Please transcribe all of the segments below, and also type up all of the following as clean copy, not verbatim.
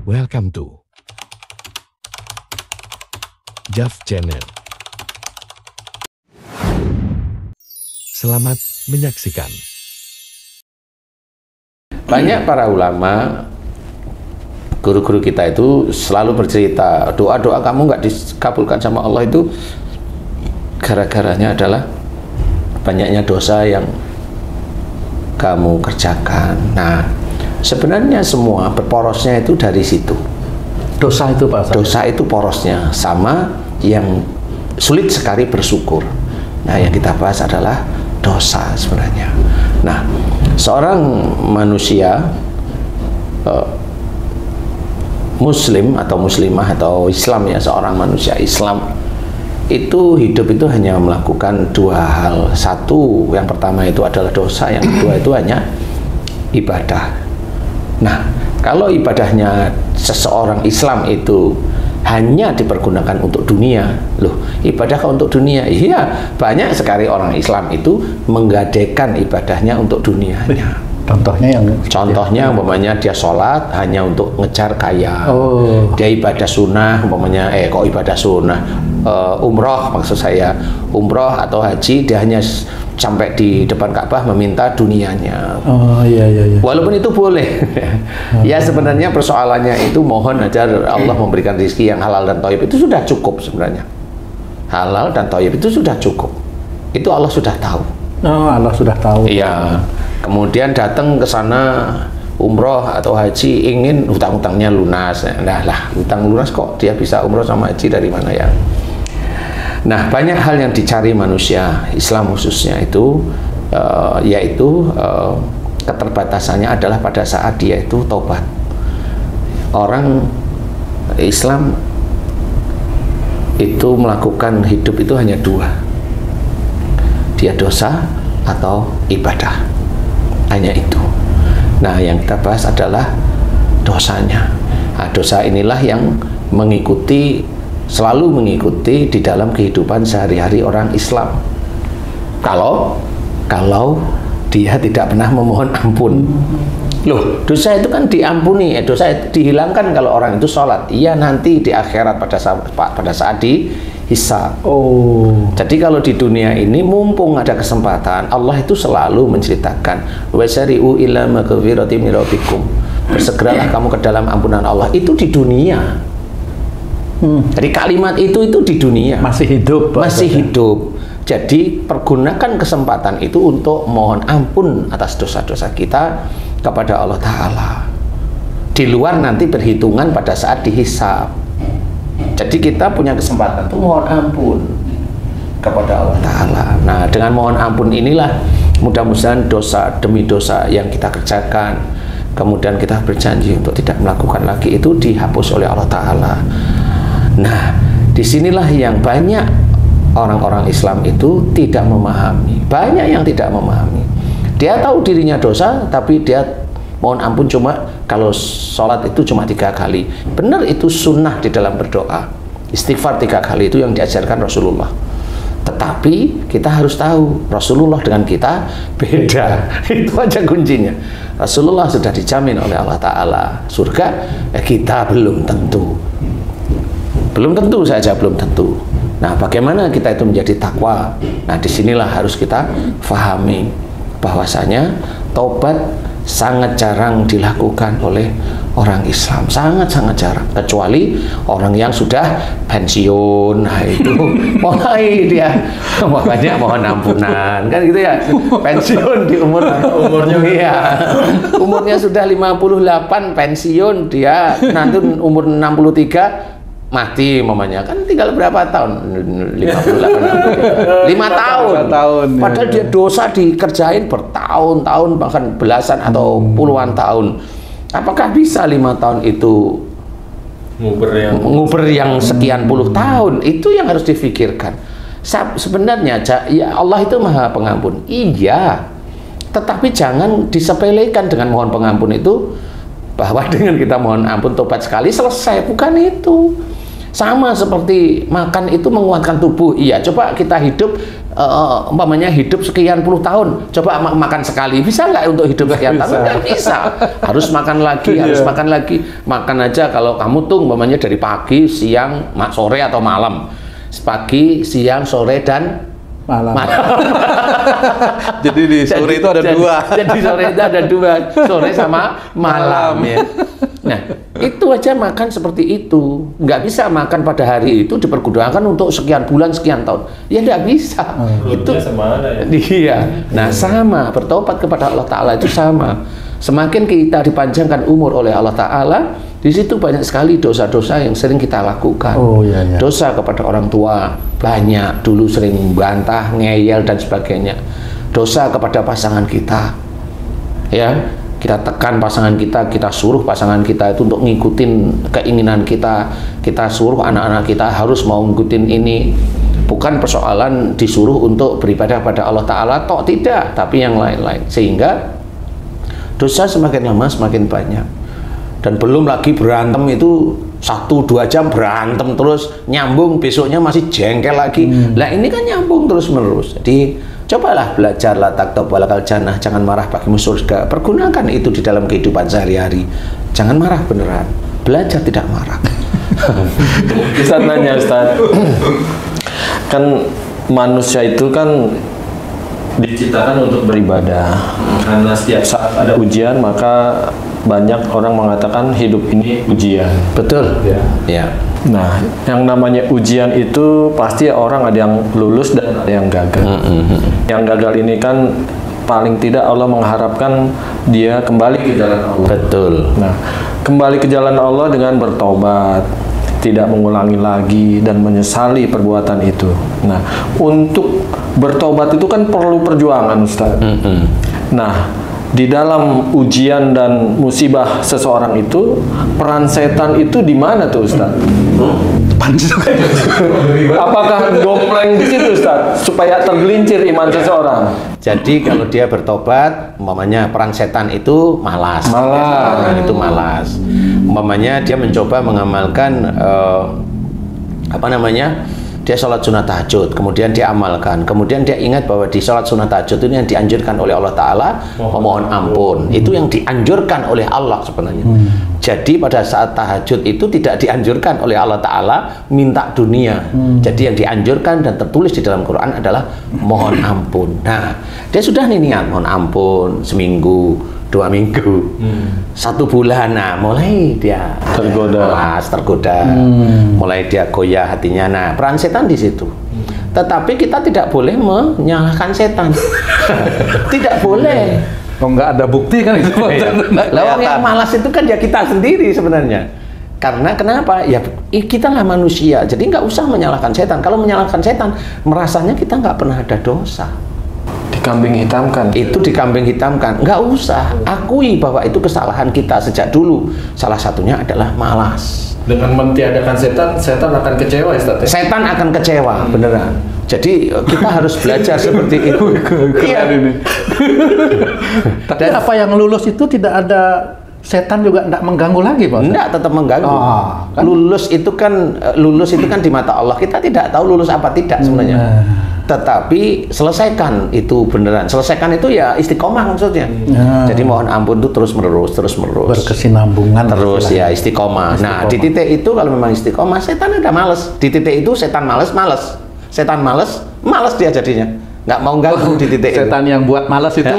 Welcome to Jav Channel. Selamat menyaksikan. Banyak para ulama, guru-guru kita itu selalu bercerita, doa-doa kamu nggak dikabulkan sama Allah itu gara-garanya adalah banyaknya dosa yang kamu kerjakan. Nah, sebenarnya semua porosnya itu dari situ. Dosa itu Pak? Dosa itu porosnya, sama yang sulit sekali bersyukur. Nah, yang kita bahas adalah dosa sebenarnya. Nah, seorang manusia Muslim atau Muslimah atau Islam, ya, seorang manusia Islam itu hidup itu hanya melakukan dua hal. Satu, yang pertama itu adalah dosa, yang kedua itu hanya ibadah. Nah, kalau ibadahnya seseorang Islam itu hanya dipergunakan untuk dunia, loh, ibadah kok untuk dunia? Iya, banyak sekali orang Islam itu menggadaikan ibadahnya untuk dunianya. Contohnya umpamanya dia sholat hanya untuk ngejar kaya. Dia ibadah sunnah, umpamanya kok ibadah sunnah, umroh maksud saya, umroh atau haji, dia hanya sampai di depan Ka'bah meminta dunianya. Iya. Walaupun itu boleh. Ya, sebenarnya persoalannya itu mohon aja Allah memberikan rezeki yang halal dan thayyib, itu sudah cukup sebenarnya. Halal dan thayyib itu sudah cukup. Itu Allah sudah tahu. Allah sudah tahu. Iya. Kemudian datang ke sana umroh atau haji ingin hutang-hutangnya lunas. Nah lah, hutang lunas kok dia bisa umroh sama haji dari mana ya? Nah, banyak hal yang dicari manusia Islam khususnya itu yaitu keterbatasannya adalah pada saat dia itu tobat. Orang Islam itu melakukan hidup itu hanya dua, dia dosa atau ibadah, hanya itu. Nah, yang kita bahas adalah dosanya. Nah, dosa inilah yang selalu mengikuti di dalam kehidupan sehari-hari orang Islam. Kalau dia tidak pernah memohon ampun. Loh, dosa itu kan diampuni, dosa itu dihilangkan kalau orang itu sholat. Iya, nanti di akhirat pada saat dihisab. Jadi kalau di dunia ini mumpung ada kesempatan, Allah itu selalu menceritakan wasari'u ila maghfiratin min rabbikum. Bersegeralah kamu ke dalam ampunan Allah, itu di dunia. Jadi kalimat itu di dunia masih hidup. Jadi pergunakan kesempatan itu untuk mohon ampun atas dosa-dosa kita kepada Allah Ta'ala. Di luar nanti perhitungan pada saat dihisab. Jadi kita punya kesempatan untuk mohon ampun kepada Allah Ta'ala. Nah, dengan mohon ampun inilah mudah-mudahan dosa demi dosa yang kita kerjakan, kemudian kita berjanji untuk tidak melakukan lagi, itu dihapus oleh Allah Ta'ala. Nah, disinilah yang banyak orang-orang Islam itu tidak memahami. Banyak yang tidak memahami. Dia tahu dirinya dosa, tapi dia mohon ampun cuma kalau sholat itu cuma 3 kali. Benar, itu sunnah di dalam berdoa. Istighfar 3 kali itu yang diajarkan Rasulullah. Tetapi kita harus tahu Rasulullah dengan kita beda. Itu aja kuncinya. Rasulullah sudah dijamin oleh Allah Ta'ala surga, kita belum tentu. Belum tentu saja, belum tentu. Nah, bagaimana kita itu menjadi takwa? Nah, disinilah harus kita fahami bahwasanya tobat sangat jarang dilakukan oleh orang Islam, sangat jarang. Kecuali orang yang sudah pensiun, nah itu mulai dia makanya mohon ampunan, kan gitu ya. Pensiun di umurnya sudah 58, pensiun dia, nanti umur 63 mati mamanya, kan tinggal berapa tahun? 58, 5 tahun. Padahal dia dosa dikerjain bertahun-tahun, bahkan belasan atau puluhan tahun. Apakah bisa 5 tahun itu nguber yang sekian puluh tahun? Itu yang harus difikirkan. Sebenarnya ya, Allah itu Maha Pengampun, iya, tetapi jangan disepelekan dengan mohon pengampun itu bahwa dengan kita mohon ampun tobat sekali selesai, bukan itu. Sama seperti makan itu menguatkan tubuh. Iya, coba kita hidup umpamanya hidup sekian puluh tahun, coba makan sekali, bisa nggak untuk hidup sekian tahun? Nggak bisa. Harus makan lagi, harus makan lagi. Makan aja kalau kamu tuh umpamanya dari pagi, siang, sore atau malam. Pagi, siang, sore, dan malam. Jadi di sore itu ada dua. Jadi sore itu ada dua, sore sama malam ya. Nah, itu aja makan seperti itu. Nggak bisa makan pada hari itu dipergunakan untuk sekian bulan, sekian tahun. Ya nggak bisa. Itu semana ya. Iya. Nah, sama. Bertobat kepada Allah Ta'ala itu sama. Semakin kita dipanjangkan umur oleh Allah Ta'ala, di situ banyak sekali dosa-dosa yang sering kita lakukan. Oh, iya, iya. Dosa kepada orang tua, banyak. Dulu sering bantah, ngeyel, dan sebagainya. Dosa kepada pasangan kita. Ya. Kita tekan pasangan kita suruh pasangan kita itu untuk ngikutin keinginan kita suruh anak-anak kita harus mau ngikutin ini. Bukan persoalan disuruh untuk beribadah pada Allah Ta'ala, tok tidak, tapi yang lain-lain. Sehingga dosa semakin lama semakin banyak. Dan belum lagi berantem itu 1-2 jam berantem terus, nyambung, besoknya masih jengkel lagi. Lah ini kan nyambung terus-menerus. Jadi cobalah belajar la taktab walakal jannah, jangan marah bagimu surga. Pergunakan itu di dalam kehidupan sehari-hari. Jangan marah beneran. Belajar tidak marah. Ustaz nanya, Ustaz. Kan manusia itu kan diciptakan untuk beribadah. Karena setiap saat ada ujian, maka banyak orang mengatakan hidup ini ujian. Betul. Ya. Nah, yang namanya ujian itu pasti orang ada yang lulus dan ada yang gagal. Yang gagal ini kan paling tidak Allah mengharapkan dia kembali ke jalan Allah. Betul. Nah, kembali ke jalan Allah dengan bertobat, tidak mengulangi lagi dan menyesali perbuatan itu. Nah, untuk bertobat itu kan perlu perjuangan, Ustaz. Nah, di dalam ujian dan musibah seseorang itu, peran setan itu di mana tuh, Ustaz? Apakah dompleng di situ, Ustaz, supaya tergelincir iman seseorang? Jadi kalau dia bertobat, umpamanya peran setan itu malas. Orang itu malas. Umpamanya dia mencoba mengamalkan dia sholat sunat tahajud, kemudian dia amalkan, kemudian dia ingat bahwa di sholat sunat tahajud ini yang dianjurkan oleh Allah Ta'ala memohon ampun. Itu yang dianjurkan oleh Allah sebenarnya. Jadi pada saat tahajud itu tidak dianjurkan oleh Allah Ta'ala minta dunia. Jadi yang dianjurkan dan tertulis di dalam Quran adalah mohon ampun. Nah, dia sudah nih niat mohon ampun seminggu, 2 minggu, 1 bulan. Nah, mulai dia tergoda, mulai dia goyah hatinya. Nah, peran setan di situ. Tetapi kita tidak boleh menyalahkan setan. Tidak boleh. Oh, nggak ada bukti kan itu. Lawan yang malas itu kan ya kita sendiri sebenarnya. Karena kenapa? Ya kita lah manusia. Jadi nggak usah menyalahkan setan. Kalau menyalahkan setan, merasanya kita nggak pernah ada dosa. Dikambing hitamkan. Itu dikambing hitamkan. Nggak usah. Akui bahwa itu kesalahan kita sejak dulu. Salah satunya adalah malas. Dengan mentiadakan setan, setan akan kecewa, Ustaz. Setan akan kecewa, beneran. Jadi kita harus belajar seperti itu. Iya. Tapi apa yang lulus itu tidak ada setan juga tidak mengganggu lagi, Pak? Enggak, tetap mengganggu. Kan? Lulus itu kan di mata Allah. Kita tidak tahu lulus apa tidak sebenarnya. Tetapi selesaikan itu beneran. Selesaikan itu ya istiqomah maksudnya. Jadi mohon ampun itu terus menerus. Berkesinambungan. Terus ya istiqomah. Nah, di titik itu kalau memang istiqomah, setan udah males. Di titik itu setan males. Setan males dia jadinya. Nggak mau ganggu di titik setan itu. Yang buat males itu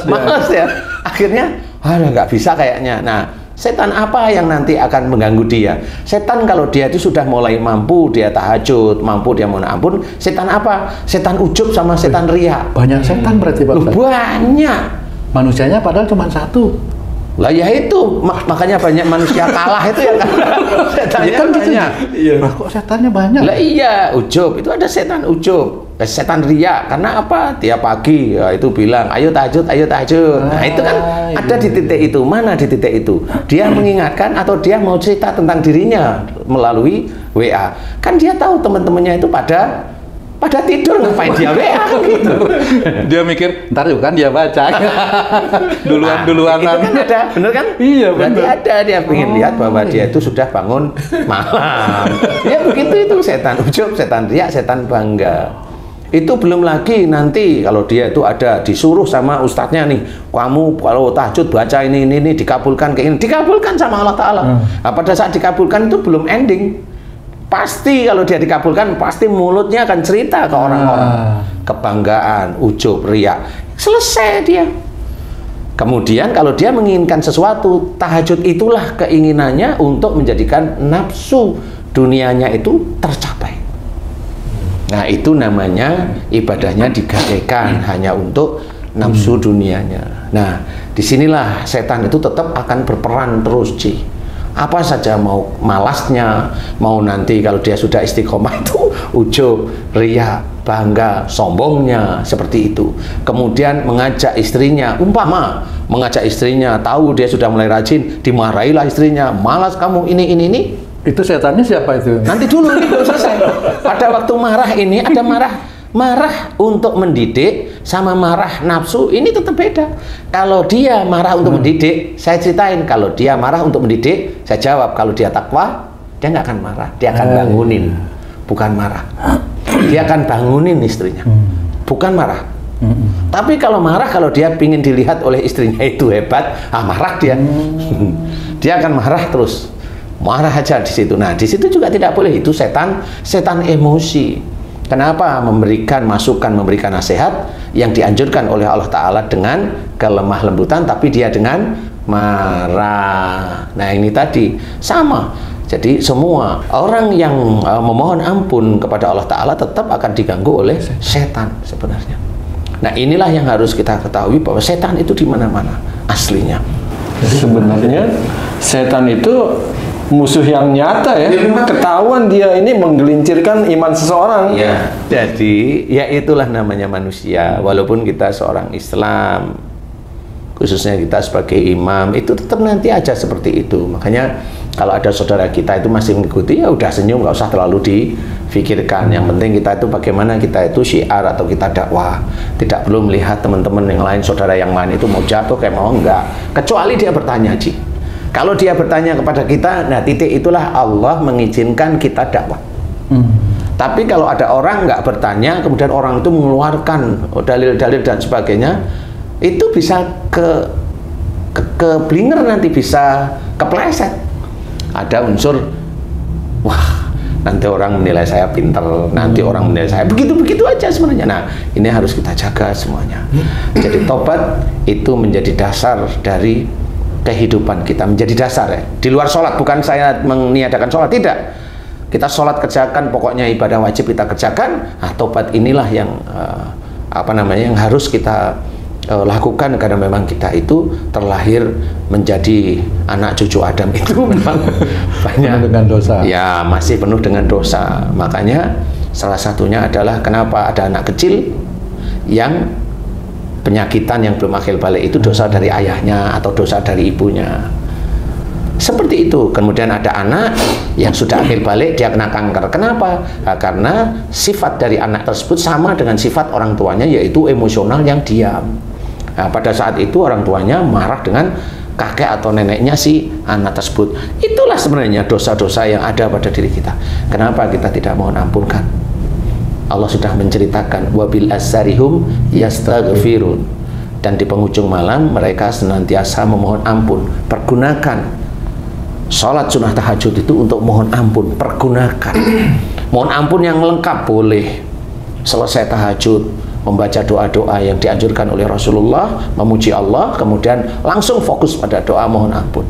males ya. Akhirnya, nggak bisa kayaknya. Nah, setan apa yang nanti akan mengganggu dia? Setan kalau dia itu sudah mulai mampu, dia tahajud, mampu dia mohon ampun. Setan apa? Setan ujub sama setan riya. Banyak setan berarti, Pak? Banyak. Manusianya padahal cuma 1. Lah ya itu, makanya banyak manusia kalah itu ya kan. Setannya kan banyak. Iya. Kok setannya banyak? Lah iya, ujub. Itu ada setan ujub. Setan riya. Karena apa? Tiap pagi ya itu bilang, ayo tahajud. Nah, itu kan ada di titik itu. Mana di titik itu? Dia mengingatkan atau dia mau cerita tentang dirinya melalui WA. Kan dia tahu teman-temannya itu pada pada tidur ngapain dia WA gitu. Dia mikir, ntar juga kan dia baca. Duluan-duluanan. Itu kan ada, bener kan? Iya, berarti bener. ada, dia ingin lihat bahwa dia itu sudah bangun malam. Ya begitu itu setan ujub, setan riak, setan bangga. Itu belum lagi nanti kalau dia itu ada disuruh sama ustadznya nih, kamu kalau tahajud baca ini dikabulkan kayak ini, dikabulkan sama Allah Ta'ala. Nah, pada saat dikabulkan itu belum ending. Pasti kalau dia dikabulkan, pasti mulutnya akan cerita ke orang-orang. Kebanggaan, ujub, riak. Selesai dia. Kemudian kalau dia menginginkan sesuatu, tahajud itulah keinginannya untuk menjadikan nafsu dunianya itu tercapai. Nah, itu namanya ibadahnya digadaikan hanya untuk nafsu dunianya. Nah, disinilah setan itu tetap akan berperan terus, Ci. Apa saja, mau malasnya, mau nanti kalau dia sudah istiqomah itu ujub, riya, bangga, sombongnya, seperti itu. Kemudian mengajak istrinya, umpama mengajak istrinya, tahu dia sudah mulai rajin, dimarahilah istrinya, malas kamu ini. Itu setannya siapa itu? Nanti dulu, ini belum selesai. Pada waktu marah ini ada marah untuk mendidik sama marah nafsu, ini tetap beda. Kalau dia marah untuk mendidik, saya ceritain. Kalau dia marah untuk mendidik, saya jawab. Kalau dia takwa, dia nggak akan marah, dia akan bangunin, bukan marah. Dia akan bangunin istrinya, bukan marah. Tapi kalau marah, kalau dia ingin dilihat oleh istrinya itu hebat, marah dia. Dia akan marah terus, marah aja di situ. Nah, di situ juga tidak boleh. Itu setan emosi. Kenapa? Memberikan masukan, memberikan nasihat yang dianjurkan oleh Allah Ta'ala dengan kelemah lembutan, tapi dia dengan marah. Nah, ini tadi sama. Jadi semua orang yang memohon ampun kepada Allah Ta'ala tetap akan diganggu oleh setan sebenarnya. Nah, inilah yang harus kita ketahui, bahwa setan itu di mana-mana aslinya. Sebenarnya setan itu musuh yang nyata ya. Ketahuan dia ini menggelincirkan iman seseorang. Ya, jadi ya itulah namanya manusia. Walaupun kita seorang Islam, khususnya kita sebagai imam, itu tetap nanti aja seperti itu. Makanya kalau ada saudara kita itu masih mengikuti, ya udah senyum, nggak usah terlalu difikirkan. Yang penting kita itu bagaimana kita itu syiar atau kita dakwah. Tidak perlu melihat teman-teman yang lain, saudara yang lain itu mau jatuh kayak mau enggak. Kecuali dia bertanya, Ji. Kalau dia bertanya kepada kita, nah titik itulah Allah mengizinkan kita dakwah. Tapi kalau ada orang nggak bertanya, kemudian orang itu mengeluarkan dalil-dalil dan sebagainya, itu bisa ke blinger, nanti bisa kepleset. Ada unsur, wah nanti orang menilai saya pinter, nanti orang menilai saya begitu-begitu aja sebenarnya. Nah, ini harus kita jaga semuanya. Jadi tobat itu menjadi dasar dari kehidupan kita, menjadi dasar ya. Di luar sholat, bukan saya meniadakan sholat, tidak. Kita sholat kerjakan, pokoknya ibadah wajib kita kerjakan. Nah, tobat inilah yang yang harus kita lakukan, karena memang kita itu terlahir menjadi anak cucu Adam itu memang banyak dengan dosa. Ya, masih penuh dengan dosa. Makanya salah satunya adalah kenapa ada anak kecil yang penyakitan yang belum akil balik, itu dosa dari ayahnya atau dosa dari ibunya. Seperti itu. Kemudian ada anak yang sudah akil balik, dia kena kanker. Kenapa? Nah, karena sifat dari anak tersebut sama dengan sifat orang tuanya, yaitu emosional yang diam. Nah, pada saat itu orang tuanya marah dengan kakek atau neneknya si anak tersebut. Itulah sebenarnya dosa-dosa yang ada pada diri kita. Kenapa kita tidak mohon ampunkan? Allah sudah menceritakan, wabil asarihum yastaghfirun, dan di penghujung malam mereka senantiasa memohon ampun. Pergunakan sholat sunnah tahajud itu untuk mohon ampun, pergunakan. Mohon ampun yang lengkap boleh. Selesai tahajud, membaca doa-doa yang dianjurkan oleh Rasulullah, memuji Allah, kemudian langsung fokus pada doa mohon ampun.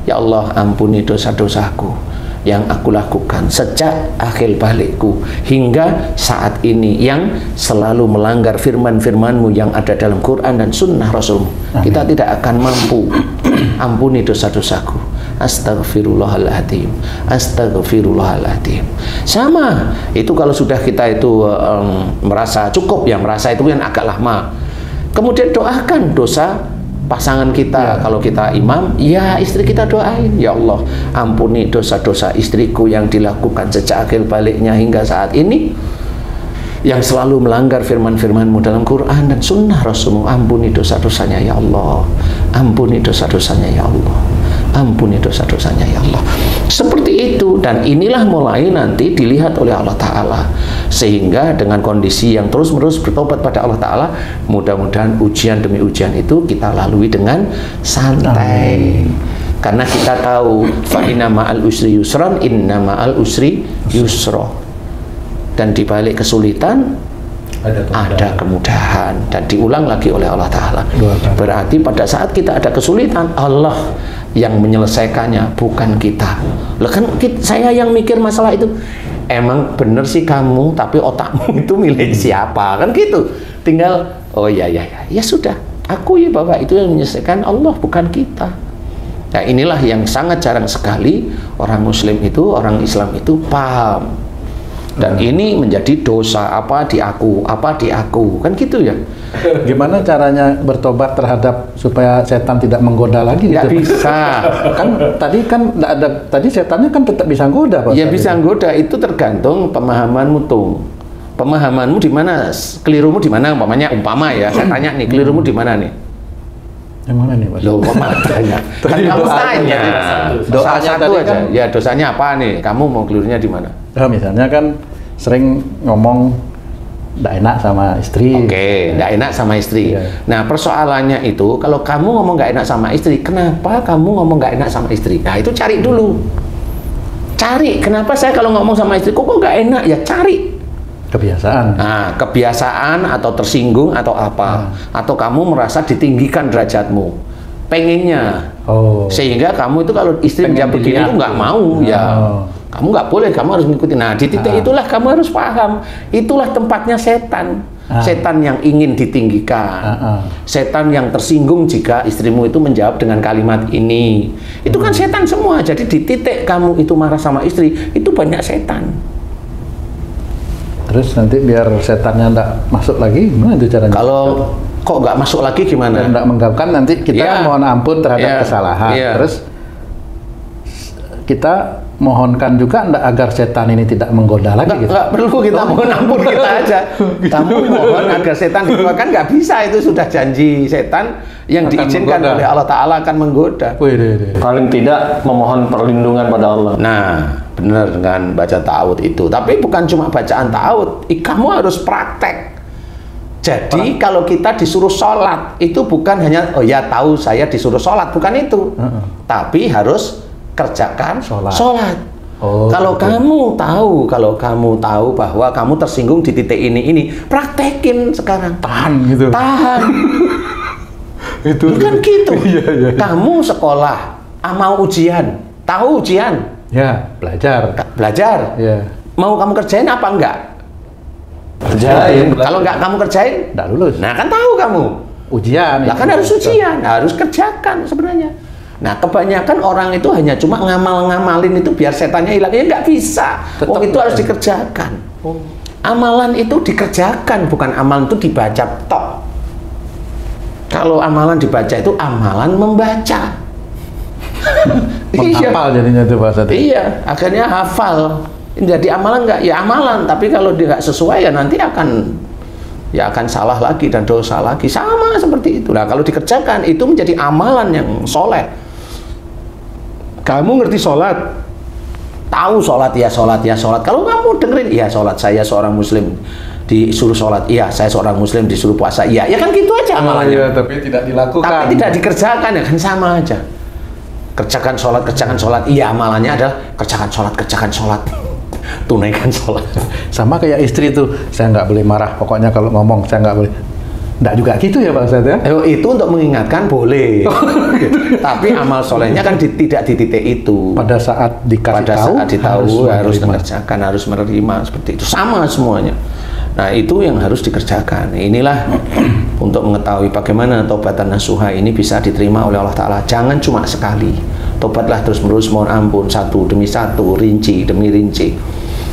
Ya Allah, ampuni dosa-dosaku yang aku lakukan sejak akhir balikku hingga saat ini, yang selalu melanggar firman-firman-Mu yang ada dalam Quran dan sunnah Rasul-Mu. Kita tidak akan mampu. Ampuni dosa-dosaku. Astaghfirullahaladzim, astaghfirullahaladzim. Sama itu kalau sudah kita itu merasa cukup, ya merasa itu yang agak lama, kemudian doakan dosa pasangan kita. Kalau kita imam, ya istri kita doain, ya Allah ampuni dosa-dosa istriku yang dilakukan sejak akhir baliknya hingga saat ini. yang selalu melanggar firman-firman-Mu dalam Quran dan sunnah Rasul-Mu, ampuni dosa-dosanya ya Allah, ampuni dosa-dosanya ya Allah, ampuni dosa-dosanya ya Allah. Seperti itu, dan inilah mulai nanti dilihat oleh Allah Ta'ala, sehingga dengan kondisi yang terus-menerus bertobat pada Allah Ta'ala, mudah-mudahan ujian demi ujian itu kita lalui dengan santai. Karena kita tahu fa inna ma'al usri yusran, inna ma'al usri yusra. Dan di balik kesulitan ada kemudahan, dan diulang lagi oleh Allah Ta'ala. Berarti pada saat kita ada kesulitan, Allah yang menyelesaikannya, bukan kita. Lah kan saya yang mikir masalah itu. Emang bener sih kamu, tapi otakmu itu milik siapa? Kan gitu. Tinggal, oh ya sudah, aku ya Bapak, itu yang menyelesaikan Allah, bukan kita. Nah inilah yang sangat jarang sekali orang Muslim itu, orang Islam itu paham. Dan ini menjadi dosa, apa di aku, kan gitu ya. Gimana caranya bertobat terhadap supaya setan tidak menggoda lagi? Nggak gitu? bisa. Tadi setannya kan tetap bisa nggoda, Pak. Ya bisa nggoda, itu tergantung pemahamanmu tuh. Pemahamanmu di mana, kelirumu di mana, umpama ya, saya tanya nih, kelirumu di mana nih? Yang mana nih, Pak? Loh, kok malah tanya? Kan kamu tanya. Doanya satu aja. Kan, ya dosanya apa nih? Kamu mau kelirunya di mana? Misalnya kan sering ngomong nggak enak sama istri. Oke, nggak enak sama istri. Iya. Nah, persoalannya itu, kalau kamu ngomong nggak enak sama istri, kenapa kamu ngomong nggak enak sama istri? Nah, itu cari dulu. Cari, kenapa saya kalau ngomong sama istri, kok nggak enak? Ya cari. Kebiasaan. Nah, kebiasaan atau tersinggung atau apa. Atau kamu merasa ditinggikan derajatmu. Pengennya. Sehingga kamu itu kalau istri jam begini itu nggak mau. Ya. Kamu nggak boleh, kamu harus mengikuti. Nah, di titik itulah kamu harus paham. Itulah tempatnya setan. Setan yang ingin ditinggikan. Setan yang tersinggung jika istrimu itu menjawab dengan kalimat ini. Itu kan setan semua. Jadi di titik kamu itu marah sama istri, itu banyak setan. Terus nanti biar setannya nggak masuk lagi, gimana itu caranya? Kalau kok nggak masuk lagi gimana? Nggak menggabungkan, nanti kita kan mohon ampun terhadap kesalahan. Terus kita mohonkan juga agar setan ini tidak menggoda lagi. Nggak perlu kita mohon ampun kita aja. Kamu mohon agar setan kan nggak bisa, itu sudah janji setan yang akan diizinkan menggoda oleh Allah Ta'ala akan menggoda. Paling tidak memohon perlindungan pada Allah. Nah, benar dengan baca ta'awud itu. Tapi bukan cuma bacaan ta'awud, kamu harus praktek. Jadi kalau kita disuruh sholat, itu bukan hanya, oh ya tahu saya disuruh sholat, bukan itu. Tapi harus kerjakan sholat. Kalau kamu tahu bahwa kamu tersinggung di titik ini, praktekin sekarang. Tahan gitu. Tahan. Itu kan gitu. Iya. Kamu sekolah, mau ujian, tahu ujian? Ya, belajar. Ya. Mau kamu kerjain apa enggak? Kerjain. Kalau enggak kamu kerjain, enggak lulus. Nah, kan tahu kamu. Ujian. Lah kan harus ujian, harus kerjakan sebenarnya. Nah, kebanyakan orang itu hanya cuma ngamalin itu biar setannya hilang. Ya nggak bisa. Itu harus dikerjakan. Amalan itu dikerjakan, bukan amalan itu dibaca tok. Kalau amalan dibaca itu amalan membaca. Menghafal jadinya itu bahasa itu. Iya, akhirnya hafal. Jadi amalan nggak? Ya amalan, tapi kalau dia nggak sesuai ya nanti akan salah lagi dan dosa lagi. Sama seperti itu. Nah, kalau dikerjakan itu menjadi amalan yang soleh. Kamu ngerti sholat, tahu sholat ya sholat. Kalau kamu dengerin, ya sholat, saya seorang muslim disuruh sholat, iya saya seorang muslim disuruh puasa, iya ya kan gitu aja amalannya. Iya, tapi tidak dilakukan. Tapi tidak dikerjakan ya kan sama aja. Kerjakan sholat, iya amalannya adalah kerjakan sholat. Tunaikan sholat. Sama kayak istri itu, saya nggak boleh marah, pokoknya kalau ngomong saya nggak boleh. Nggak juga gitu ya Pak Ustadz ya? Itu untuk mengingatkan boleh. Tapi amal solehnya kan tidak di titik itu. Pada saat ditahu harus mengerjakan, harus menerima, seperti itu. Sama semuanya. Nah, itu yang harus dikerjakan. Inilah untuk mengetahui bagaimana taubatan nasuha ini bisa diterima oleh Allah Ta'ala. Jangan cuma sekali. Tobatlah terus-menerus, mohon ampun, satu demi satu, rinci demi rinci.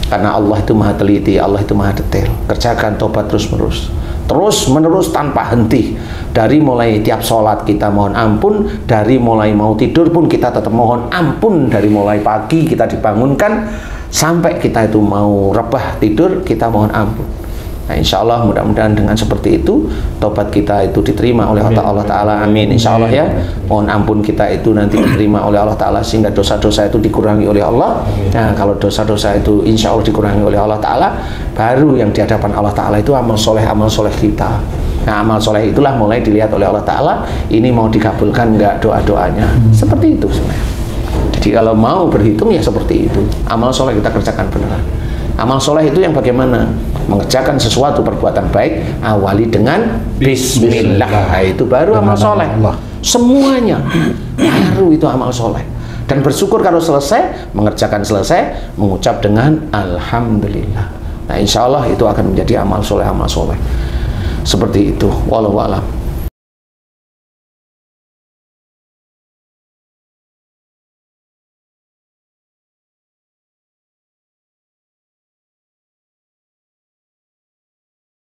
Karena Allah itu maha teliti, Allah itu maha detail. Kerjakan tobat terus-menerus. Terus-menerus tanpa henti. Dari mulai tiap sholat kita mohon ampun, dari mulai mau tidur pun kita tetap mohon ampun, dari mulai pagi kita dibangunkan, sampai kita itu mau rebah tidur, kita mohon ampun. Nah, insya Allah mudah-mudahan dengan seperti itu tobat kita itu diterima oleh Allah Ta'ala. Amin. Insya Allah ya. Mohon ampun kita itu nanti diterima oleh Allah Ta'ala sehingga dosa-dosa itu dikurangi oleh Allah. Nah, kalau dosa-dosa itu insya Allah dikurangi oleh Allah Ta'ala, baru yang di hadapan Allah Ta'ala itu amal soleh kita. Nah, amal soleh itulah mulai dilihat oleh Allah Ta'ala, ini mau dikabulkan enggak doa-doanya. Seperti itu sebenarnya. Jadi kalau mau berhitung ya seperti itu. Amal soleh kita kerjakan beneran. Amal soleh itu yang bagaimana? Mengerjakan sesuatu perbuatan baik, awali dengan Bismillah. Nah, itu baru amal soleh. Semuanya baru itu amal soleh. Dan bersyukur kalau selesai, mengerjakan selesai, mengucap dengan Alhamdulillah. Nah, insya Allah itu akan menjadi amal soleh. Seperti itu. Wallahu a'lam.